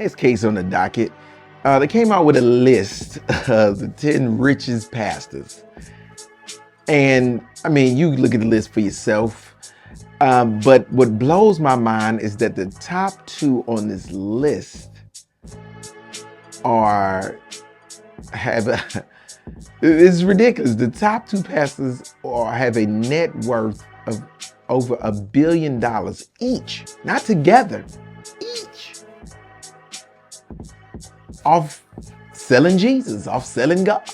Next case on the docket, they came out with a list of the 10 richest pastors. And I mean, you look at the list for yourself. But what blows my mind is that the top 2 on this list it's ridiculous. The top 2 pastors have a net worth of over $1 billion each, not together, each, off selling Jesus, off selling God.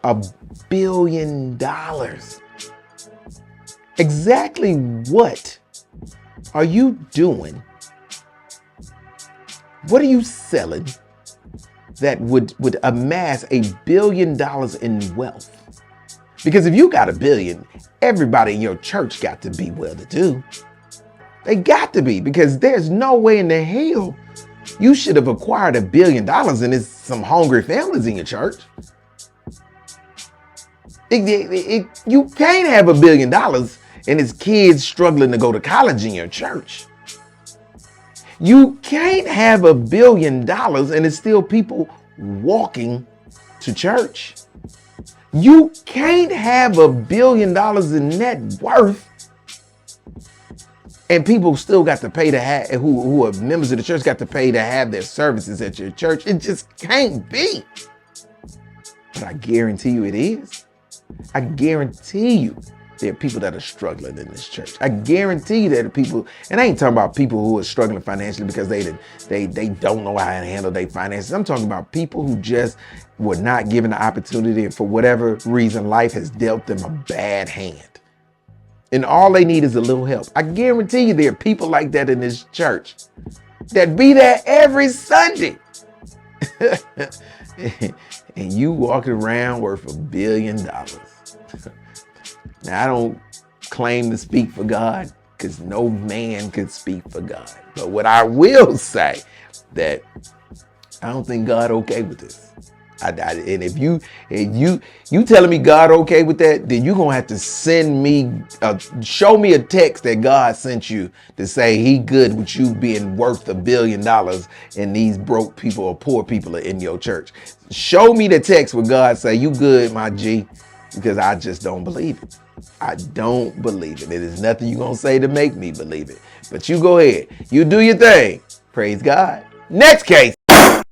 $1 billion. Exactly what are you doing? What are you selling that would amass $1 billion in wealth? Because if you got $1 billion, everybody in your church got to be well-to-do. They got to be, because there's no way in the hell you should have acquired $1 billion and there's some hungry families in your church. You can't have $1 billion and it's kids struggling to go to college in your church. You can't have $1 billion and it's still people walking to church. You can't have $1 billion in net worth and people still got to pay to have, who are members of the church, got to pay to have their services at your church. It just can't be. But I guarantee you it is. I guarantee you there are people that are struggling in this church. I guarantee you there are people, and I ain't talking about people who are struggling financially because they don't know how to handle their finances. I'm talking about people who just were not given the opportunity, and for whatever reason, life has dealt them a bad hand. And all they need is a little help. I guarantee you there are people like that in this church that be there every Sunday. And you walking around worth $1 billion. Now, I don't claim to speak for God because no man can speak for God. But what I will say, that I don't think God okay with this. And if you telling me God okay with that, then you're gonna have to show me a text that God sent you to say he good with you being worth $1 billion and these broke people or poor people are in your church. Show me the text where God say you good, my G, because I just don't believe it. I don't believe it. It is nothing you're gonna say to make me believe it. But you go ahead, you do your thing. Praise God. Next case.